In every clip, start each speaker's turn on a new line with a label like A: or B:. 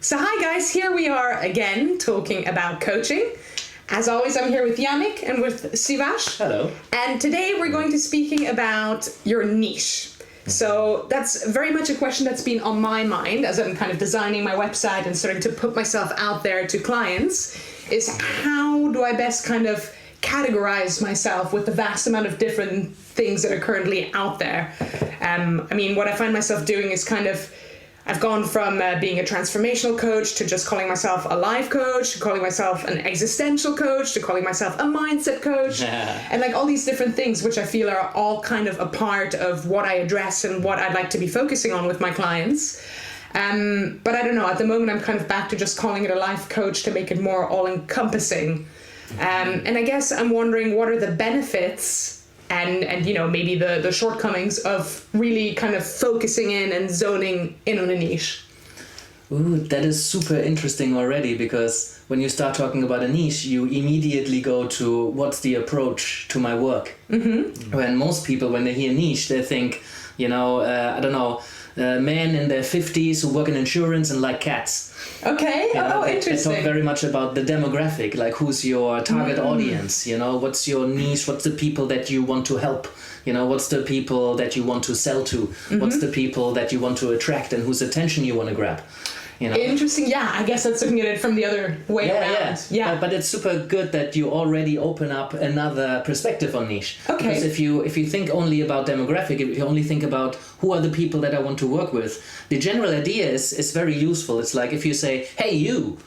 A: So hi guys, here we are again talking about coaching. As always, I'm here with Yannick and with Sivash.
B: Hello.
A: And today we're going to be speaking about your niche. So that's very much a question that's been on my mind as I'm kind of designing my website and starting to put myself out there to clients, is how do I best kind of categorize myself with the vast amount of different things that are currently out there. I mean, what I find myself doing is kind of, I've gone from being a transformational coach to just calling myself a life coach, to calling myself an existential coach, to calling myself a mindset coach, and like all these different things, which I feel are all kind of a part of what I address and what I'd like to be focusing on with my clients. But I don't know, at the moment I'm kind of back to just calling it a life coach to make it more all-encompassing. And I guess I'm wondering, what are the benefits and you know, maybe the shortcomings of really kind of focusing in and zoning in on a niche?
B: Ooh, that is super interesting already, because when you start talking about a niche, you immediately go to what's the approach to my work. Mm-hmm. When most people, when they hear niche, they think, you know, I don't know, men in their 50s who work in insurance and like cats.
A: Okay,
B: you know,
A: interesting.
B: They talk very much about the demographic, like who's your target audience, you know, what's your niche, what's the people that you want to help, you know, what's the people that you want to sell to, what's the people that you want to attract and whose attention you want to grab. You know?
A: Interesting, yeah, I guess that's looking at it from the other way around. Yeah.
B: But it's super good that you already open up another perspective on niche.
A: Okay.
B: Because if you think only about demographic, if you only think about who are the people that I want to work with, the general idea is very useful. It's like if you say, hey, you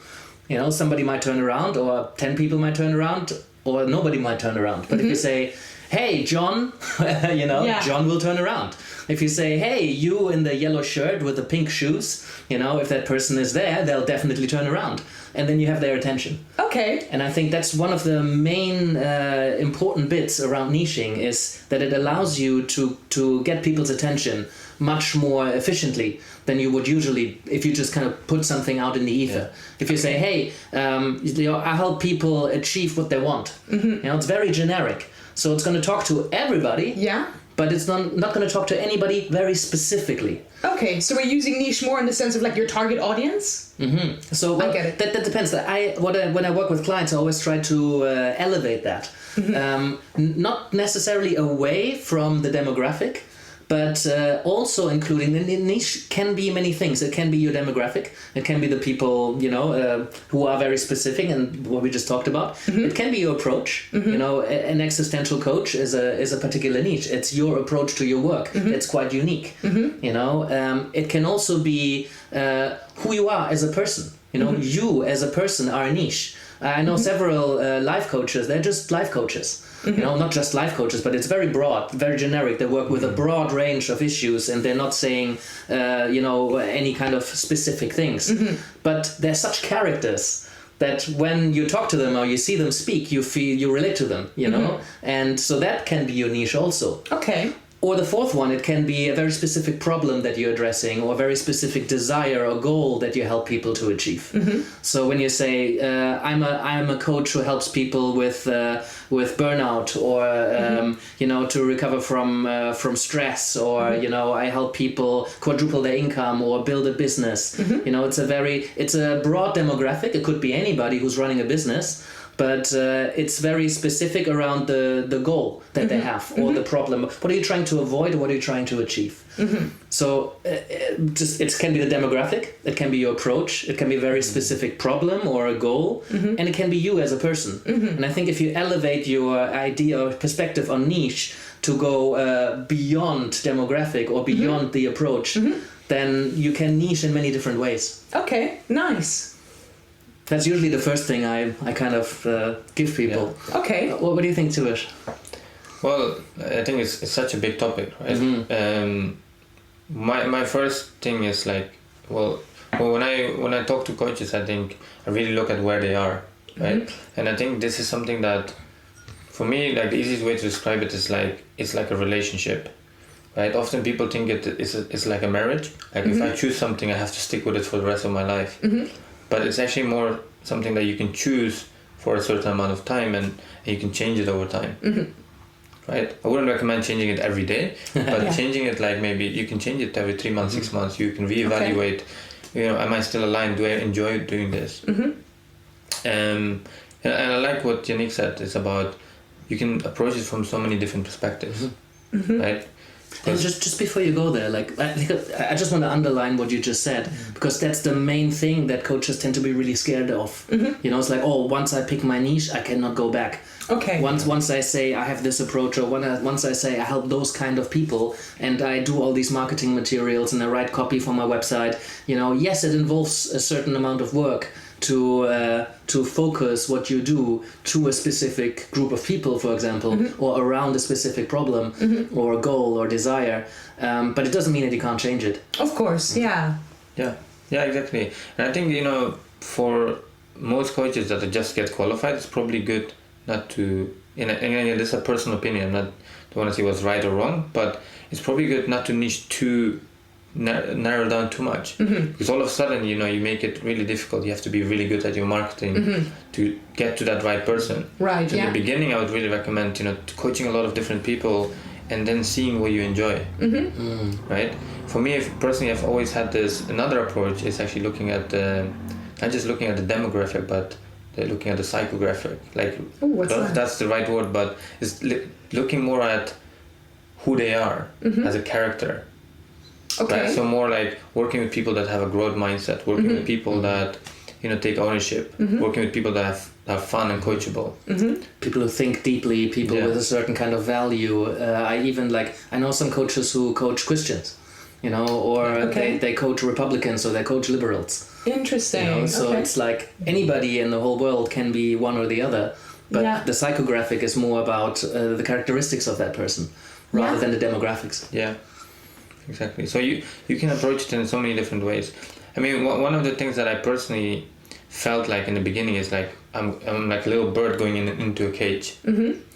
B: know, somebody might turn around, or 10 people might turn around, or nobody might turn around. But if you say, hey, John, you know, John will turn around. If you say, hey, you in the yellow shirt with the pink shoes, you know, if that person is there, they'll definitely turn around. And then you have their attention.
A: Okay.
B: And I think that's one of the main important bits around niching, is that it allows you to get people's attention much more efficiently than you would usually if you just kind of put something out in the ether. Yeah. If you say, hey, you know, I help people achieve what they want. You know, it's very generic. So it's going to talk to everybody.
A: Yeah.
B: But it's not going to talk to anybody very specifically.
A: Okay, so we're using niche more in the sense of like your target audience?
B: Mm-hmm. So
A: I get it.
B: That depends. When I work with clients, I always try to elevate that. Not necessarily away from the demographic, but also including the niche can be many things. It can be your demographic. It can be the people, you know, who are very specific and what we just talked about. It can be your approach. You know, an existential coach is a particular niche. It's your approach to your work. It's quite unique. You know, it can also be who you are as a person. You know, you as a person are a niche. I know several life coaches. They're just life coaches. You know, not just life coaches, but it's very broad, very generic. They work with a broad range of issues, and they're not saying, you know, any kind of specific things. But they're such characters that when you talk to them or you see them speak, you relate to them, you know? And so that can be your niche also.
A: Okay.
B: Or the fourth one, it can be a very specific problem that you're addressing, or a very specific desire or goal that you help people to achieve. So when you say, I'm a coach who helps people with burnout, or you know, to recover from stress, or you know, I help people quadruple their income or build a business. You know, it's a broad demographic. It could be anybody who's running a business. But it's very specific around the goal that they have, or the problem. What are you trying to avoid, or what are you trying to achieve? So it can be the demographic, it can be your approach, it can be a very specific problem or a goal, and it can be you as a person. And I think if you elevate your idea or perspective on niche to go beyond demographic or beyond the approach, then you can niche in many different ways.
A: Okay, nice.
B: That's usually the first thing I kind of give people.
A: Yeah. Okay.
B: What do you think, Tuish?
C: Well, I think it's such a big topic, right? My first thing is like, well, when I talk to coaches, I think I really look at where they are, right? And I think this is something that, for me, like the easiest way to describe it is like, it's like a relationship, right? Often people think it's like a marriage. Like if I choose something, I have to stick with it for the rest of my life. But it's actually more something that you can choose for a certain amount of time, and you can change it over time. Right? I wouldn't recommend changing it every day, but changing it, like maybe you can change it every 3 months, 6 months. You can reevaluate am I still aligned? Do I enjoy doing this? And I like what Yannick said. It's about you can approach it from so many different perspectives, right?
B: And just before you go there, like I just want to underline what you just said, because that's the main thing that coaches tend to be really scared of. You know, it's like, oh, once I pick my niche, I cannot go back.
A: Okay.
B: Once I say I have this approach, or once I say I help those kind of people, and I do all these marketing materials and I write copy for my website, you know, yes, it involves a certain amount of work to focus what you do to a specific group of people, for example, or around a specific problem or goal or desire. But it doesn't mean that you can't change it.
A: Of course, yeah.
C: Yeah, exactly. And I think, for most coaches that just get qualified, it's probably good not to, and this is a personal opinion, don't want to say what's right or wrong, but it's probably good not to niche too, narrow down too much, because all of a sudden, you make it really difficult. You have to be really good at your marketing to get to that right person.
A: Right,
C: so in the beginning, I would really recommend, coaching a lot of different people and then seeing what you enjoy, right? For me, personally, I've always had another approach is actually looking at not just looking at the demographic, but they're looking at the psychographic. Like, that's the right word, but it's looking more at who they are as a character.
A: Okay.
C: Right? So more like working with people that have a growth mindset, working with people that, take ownership, working with people that have fun and coachable.
B: People who think deeply, people with a certain kind of value. I know some coaches who coach Christians, or they coach Republicans or they coach liberals.
A: Interesting.
B: So it's like anybody in the whole world can be one or the other, but the psychographic is more about the characteristics of that person rather than the demographics.
C: Yeah, exactly. So you can approach it in so many different ways. I mean, one of the things that I personally felt like in the beginning is like I'm like a little bird going into a cage,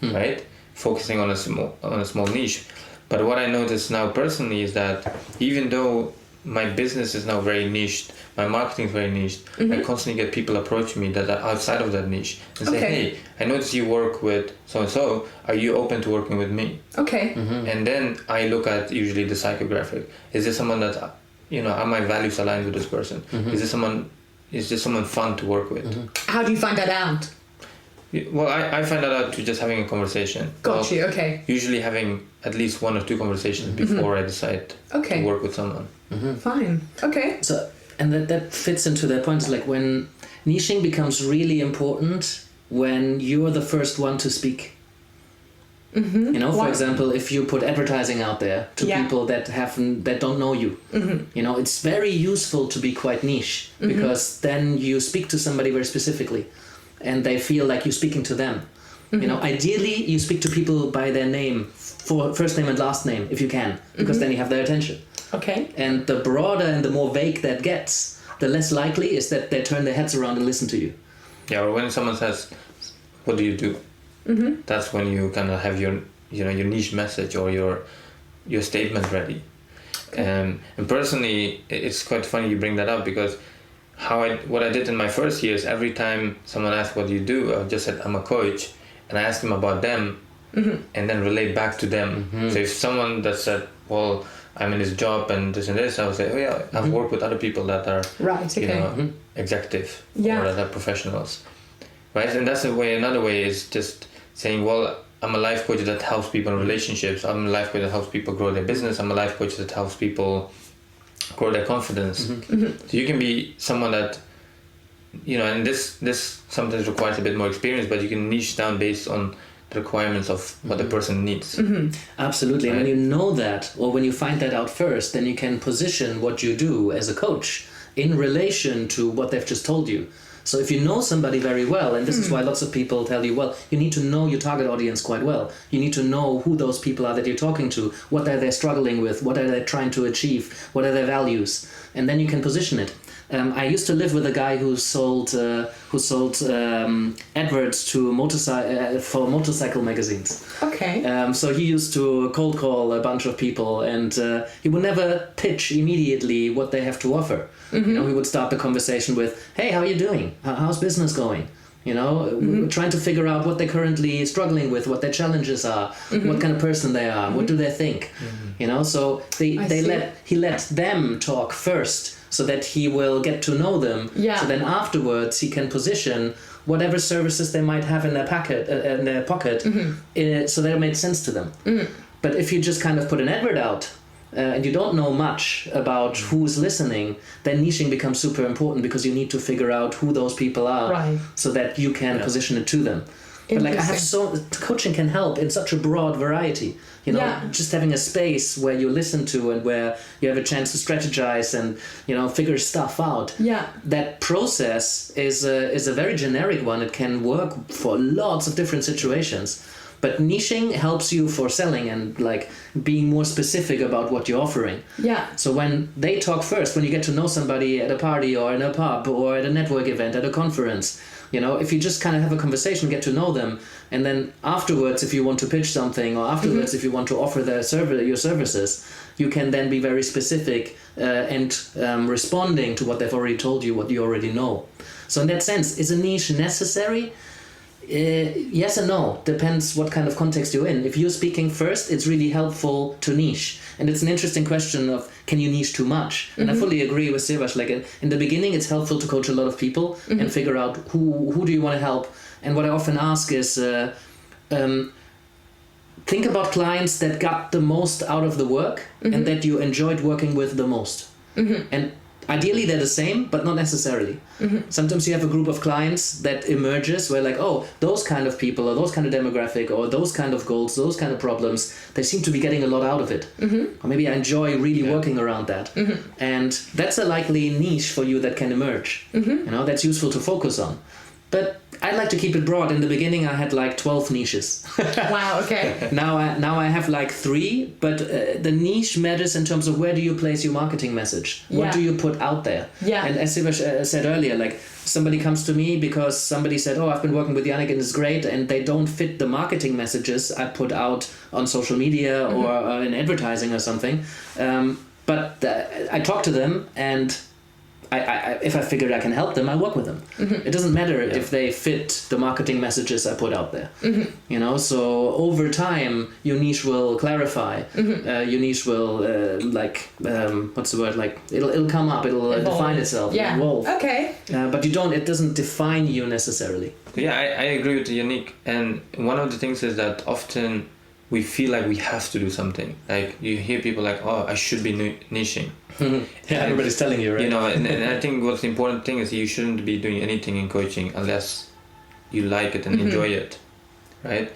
C: right? Focusing on a small niche. But what I notice now personally is that even though my business is now very niched, my marketing is very niched, I constantly get people approaching me that are outside of that niche and say, hey, I notice you work with so-and-so, are you open to working with me?
A: Okay.
C: And then I look at usually the psychographic. Is this someone that, are my values aligned with this person? Is this someone fun to work with?
A: How do you find that out?
C: Well, I find that out through just having a conversation.
A: Got you, okay.
C: Usually having at least 1 or 2 conversations before I decide to work with someone.
A: Fine, okay.
B: So, and that fits into that point, like when niching becomes really important when you're the first one to speak. For example, if you put advertising out there to people that don't know you, it's very useful to be quite niche because then you speak to somebody very specifically and they feel like you're speaking to them. Ideally you speak to people by their name, for first name and last name if you can, because then you have their attention.
A: Okay.
B: And the broader and the more vague that gets, the less likely is that they turn their heads around and listen to you.
C: Yeah, or when someone says, what do you do? That's when you kind of have your niche message or your statement ready. And personally, it's quite funny you bring that up, because what I did in my first years, every time someone asked what do you do, I just said I'm a coach, and I asked them about them, and then relate back to them. So if someone that said, well, I'm in this job and this, I would say, oh yeah, I've worked with other people that are executive or that are professionals, right? And that's another way is just saying, well, I'm a life coach that helps people in relationships. I'm a life coach that helps people grow their business. I'm a life coach that helps people grow their confidence. So you can be someone that, and this sometimes requires a bit more experience, but you can niche down based on the requirements of what the person needs.
B: Absolutely. Right? And when you know that, or when you find that out first, then you can position what you do as a coach in relation to what they've just told you. So if you know somebody very well, and this is why lots of people tell you, well, you need to know your target audience quite well. You need to know who those people are that you're talking to, what are they struggling with, what are they trying to achieve, what are their values, and then you can position it. I used to live with a guy who sold adverts to for motorcycle magazines.
A: Okay.
B: So he used to cold call a bunch of people, and he would never pitch immediately what they have to offer. He would start the conversation with, "Hey, how are you doing? How's business going? Trying to figure out what they're currently struggling with, what their challenges are, what kind of person they are, what do they think, So he let them talk first so that he will get to know them.
A: Yeah.
B: So then afterwards he can position whatever services they might have in their pocket, so that it makes sense to them. But if you just kind of put an advert out and you don't know much about who's listening, then niching becomes super important, because you need to figure out who those people are,
A: Right.
B: so that you can position it to them. But like, I have coaching can help in such a broad variety. You know,
A: Yeah.
B: just having a space where you listen to and where you have a chance to strategize and, you know, figure stuff out.
A: Yeah.
B: That process is a very generic one. It can work for lots of different situations. But niching helps you for selling and like being more specific about what you're offering.
A: Yeah.
B: So when they talk first, when you get to know somebody at a party or in a pub or at a network event, at a conference, you know, if you just kind of have a conversation, get to know them, and then afterwards, if you want to pitch something, or afterwards, if you want to offer your services, you can then be very specific and responding to what they've already told you, what you already know. So in that sense, is a niche necessary? Yes and no. Depends what kind of context you're in. If you're speaking first, it's really helpful to niche. And it's an interesting question of, can you niche too much? And I fully agree with Siavash. Like in the beginning, it's helpful to coach a lot of people and figure out who do you want to help. And what I often ask is, think about clients that got the most out of the work and that you enjoyed working with the most. And ideally they're the same, but not necessarily. Sometimes you have a group of clients that emerges where like, oh, those kind of people or those kind of demographic or those kind of goals, those kind of problems, they seem to be getting a lot out of it. Or maybe I enjoy really working around that. And that's a likely niche for you that can emerge. You know, that's useful to focus on. But I like to keep it broad. In the beginning, I had like 12 niches.
A: Wow, okay.
B: Now I have like 3, but the niche matters in terms of where do you place your marketing message? What do you put out there?
A: Yeah.
B: And as Sivash said earlier, like somebody comes to me because somebody said, oh, I've been working with Yannick and it's great, and they don't fit the marketing messages I put out on social media or in advertising or something. But I talk to them, and I if I figure I can help them, I work with them. It doesn't matter if they fit the marketing messages I put out there. You know, so over time, your niche will clarify. Your niche will what's the word? Like it'll come up. It'll define itself.
A: Yeah.
B: Evolve.
A: Okay.
B: But it doesn't define you necessarily.
C: Yeah, I agree with Yannick. And one of the things is that often we feel like we have to do something. Like you hear people like, oh, I should be niching.
B: Yeah, everybody's telling you, right?
C: You know, and I think what's the important thing is you shouldn't be doing anything in coaching unless you like it and enjoy it, right?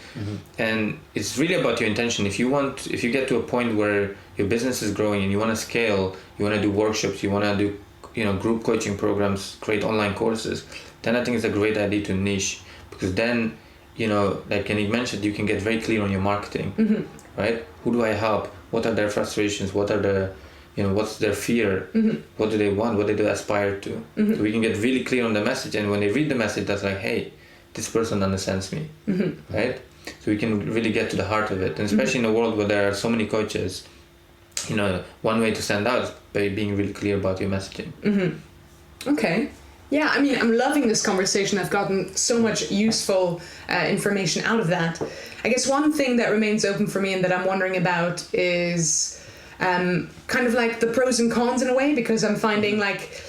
C: And it's really about your intention. If you get to a point where your business is growing and you want to scale, you want to do workshops, you want to do, you know, group coaching programs, create online courses, then I think it's a great idea to niche, because then, you know, like Yannick mentioned, you can get very clear on your marketing, right? Who do I help? What are their frustrations? What are the, you know, what's their fear? What do they want? What do they aspire to? So we can get really clear on the message, and when they read the message, that's like, hey, this person understands me, right? So we can really get to the heart of it, and especially in a world where there are so many coaches, you know, one way to stand out is by being really clear about your messaging.
A: Okay. Yeah, I mean, I'm loving this conversation. I've gotten so much useful information out of that. I guess one thing that remains open for me and that I'm wondering about is kind of like the pros and cons in a way, because I'm finding like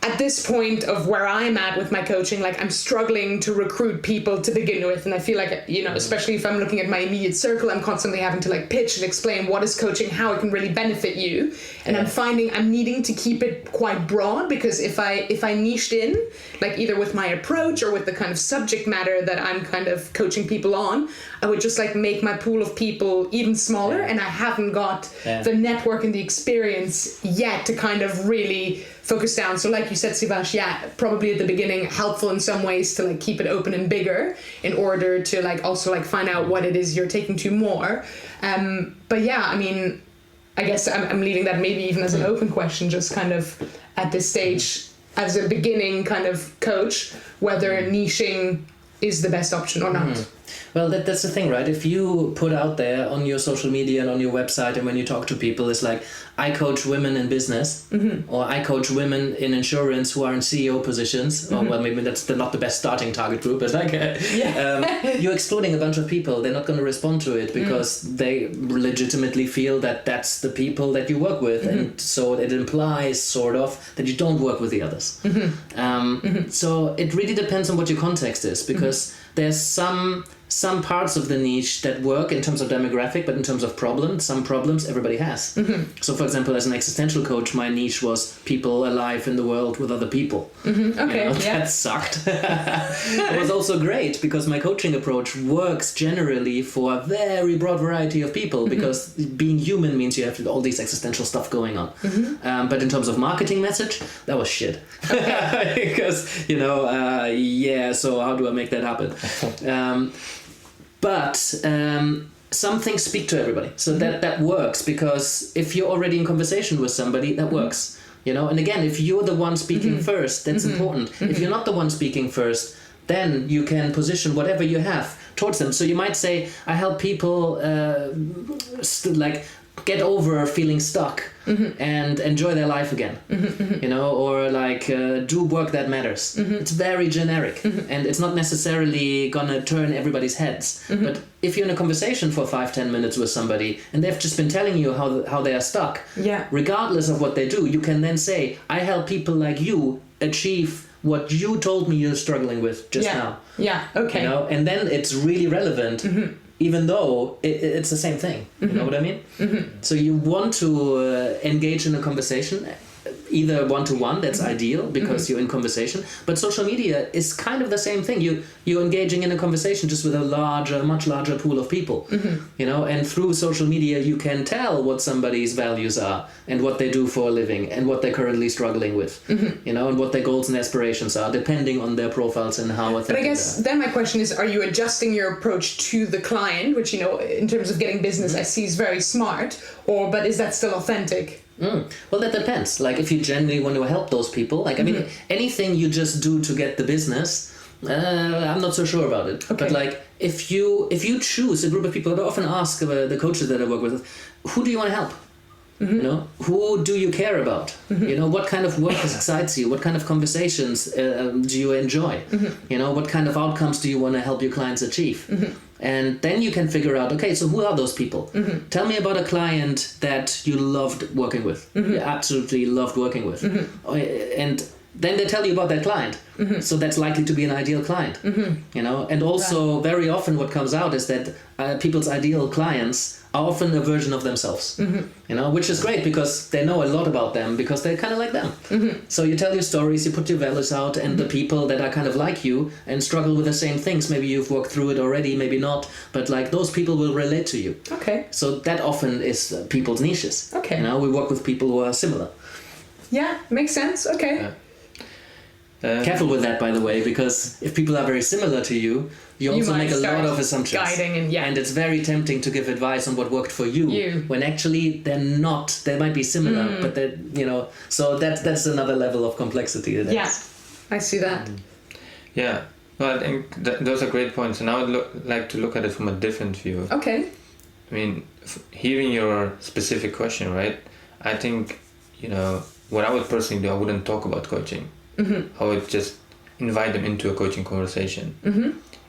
A: at this point of where I'm at with my coaching, like I'm struggling to recruit people to begin with. And I feel like, you know, especially if I'm looking at my immediate circle, I'm constantly having to like pitch and explain what is coaching, how it can really benefit you. And I'm finding I'm needing to keep it quite broad, because if I niched in, like either with my approach or with the kind of subject matter that I'm kind of coaching people on, I would just like make my pool of people even smaller, and I haven't got the network and the experience yet to kind of really focus down. So like you said, Sivash, yeah, probably at the beginning helpful in some ways to like keep it open and bigger in order to like also like find out what it is you're taking to more. But yeah, I mean, I guess I'm leaving that maybe even as an open question, just kind of at this stage as a beginning kind of coach, whether niching is the best option or not.
B: Well, that's the thing, right? If you put out there on your social media and on your website, and when you talk to people, it's like, I coach women in business, or I coach women in insurance who are in CEO positions, or well, maybe that's not the best starting target group, but like, you're excluding a bunch of people. They're not going to respond to it because they legitimately feel that that's the people that you work with, and so it implies sort of that you don't work with the others. So it really depends on what your context is, because there's some parts of the niche that work in terms of demographic, but in terms of some problems everybody has. So for example, as an existential coach, my niche was people alive in the world with other people.
A: Okay,
B: that sucked. It was also great because my coaching approach works generally for a very broad variety of people, because being human means you have all these existential stuff going on. But in terms of marketing message, that was shit. Because, so how do I make that happen? But some things speak to everybody, so that works, because if you're already in conversation with somebody, that works, and again, if you're the one speaking first, that's important. If you're not the one speaking first, then you can position whatever you have towards them. So you might say, I help people get over feeling stuck and enjoy their life again, or do work that matters. It's very generic, and it's not necessarily gonna turn everybody's heads. But if you're in a conversation for 5-10 minutes with somebody and they've just been telling you how they are stuck, regardless of what they do, you can then say, I help people like you achieve what you told me you're struggling with just now.
A: Yeah, okay.
B: And then it's really relevant. Even though it's the same thing, you know what I mean? So you want to engage in a conversation, either one-to-one, that's ideal because you're in conversation, but social media is kind of the same thing. You're engaging in a conversation just with a much larger pool of people, and through social media you can tell what somebody's values are and what they do for a living and what they're currently struggling with, and what their goals and aspirations are, depending on their profiles and how authentic.
A: But I guess then my question is, are you adjusting your approach to the client, which, in terms of getting business, I see is very smart, but is that still authentic?
B: Well, that depends. Like, if you genuinely want to help those people, I mean, anything you just do to get the business, I'm not so sure about it.
A: Okay.
B: But if you choose a group of people, I often ask the coaches that I work with, who do you want to help? Who do you care about? What kind of work excites you? What kind of conversations do you enjoy? What kind of outcomes do you want to help your clients achieve? And then you can figure out, okay, so who are those people? Tell me about a client that you loved working with. You absolutely loved working with. And then they tell you about that client. So that's likely to be an ideal client. And also very often what comes out is that people's ideal clients are often a version of themselves, which is great because they know a lot about them because they're kind of like them. So you tell your stories, you put your values out, and the people that are kind of like you and struggle with the same things, maybe you've worked through it already, maybe not, but those people will relate to you.
A: Okay.
B: So that often is people's niches.
A: Okay.
B: We work with people who are similar.
A: Yeah, makes sense. Okay.
C: Yeah.
B: Careful with that, by the way, because if people are very similar to you, you also
A: might
B: make a
A: start
B: lot of assumptions.
A: guiding and
B: it's very tempting to give advice on what worked for you. When actually they're not. They might be similar, but they're, so that's another level of complexity.
A: I see that.
C: Yeah, well, I think those are great points, and I would like to look at it from a different view.
A: Okay.
C: I mean, hearing your specific question, right? I think, what I would personally do, I wouldn't talk about coaching. I would just invite them into a coaching conversation.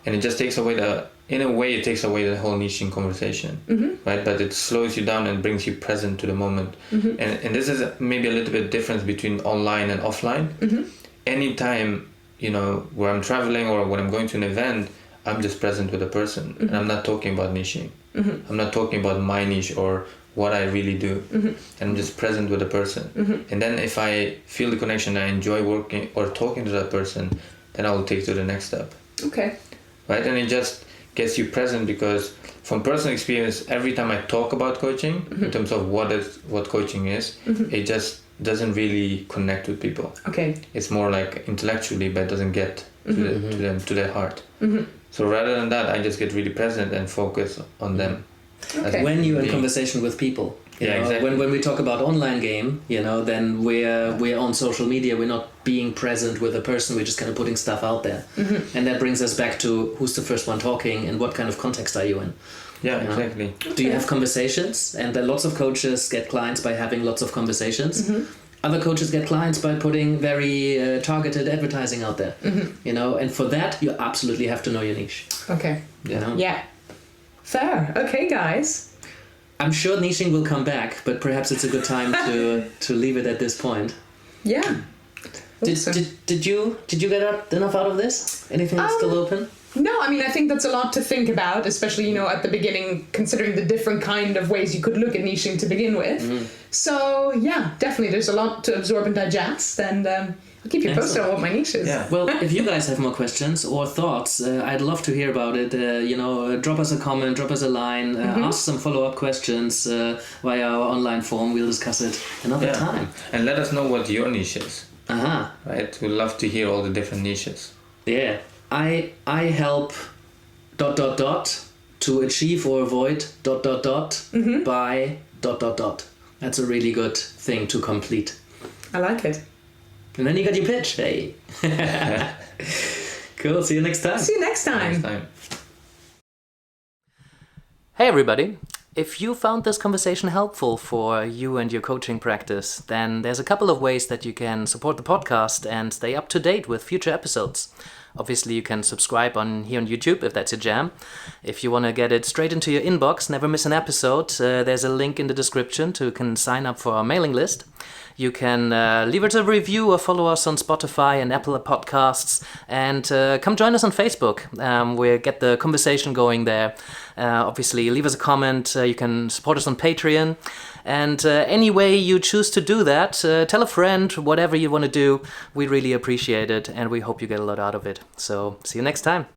C: And it just takes away it takes away the whole niching conversation, right? But it slows you down and brings you present to the moment. And this is maybe a little bit difference between online and offline. Anytime, where I'm traveling or when I'm going to an event, I'm just present with a person. And I'm not talking about niching. I'm not talking about my niche or what I really do. And I'm just present with the person. And then if I feel the connection, I enjoy working or talking to that person, then I will take to the next step.
A: Okay.
C: Right? And it just gets you present, because from personal experience, every time I talk about coaching, in terms of what coaching is, it just doesn't really connect with people.
A: Okay.
C: It's more like intellectually, but it doesn't get to their heart. So rather than that, I just get really present and focus on them.
A: Okay.
B: When you're in conversation with people, You
C: Yeah,
B: know,
C: exactly.
B: when we talk about online game, then we're on social media. We're not being present with a person. We're just kind of putting stuff out there, and that brings us back to who's the first one talking and what kind of context are you in.
C: Yeah,
B: You know?
C: exactly.
B: Do you have conversations? And then lots of coaches get clients by having lots of conversations. Other coaches get clients by putting very targeted advertising out there. And for that you absolutely have to know your niche.
A: Okay.
B: You know?
A: Yeah. Fair. Okay, guys.
B: I'm sure niching will come back, but perhaps it's a good time to leave it at this point.
A: Yeah. Awesome.
B: Did you get enough out of this? Anything that's still open?
A: No, I mean, I think that's a lot to think about, especially, at the beginning, considering the different kind of ways you could look at niching to begin with. So, yeah, definitely, there's a lot to absorb and digest, and I'll keep you posted on what my niche is.
C: Yeah.
B: Well, if you guys have more questions or thoughts, I'd love to hear about it. Drop us a comment, drop us a line, ask some follow-up questions via our online form. We'll discuss it another time.
C: And let us know what your niche is. Right? We'd love to hear all the different niches.
B: Yeah. I help ... to achieve or avoid ... by ... That's a really good thing to complete.
A: I like it.
B: And then you got your pitch. Hey. Cool. See you next time.
A: See you next time.
C: Next time.
B: Hey everybody. If you found this conversation helpful for you and your coaching practice, then there's a couple of ways that you can support the podcast and stay up to date with future episodes. Obviously, you can subscribe here on YouTube if that's your jam. If you want to get it straight into your inbox, never miss an episode, there's a link in the description to can sign up for our mailing list. You can leave us a review or follow us on Spotify and Apple Podcasts, and come join us on Facebook. We'll get the conversation going there. Obviously, leave us a comment. You can support us on Patreon. And any way you choose to do that, tell a friend, whatever you want to do. We really appreciate it, and we hope you get a lot out of it. So, see you next time.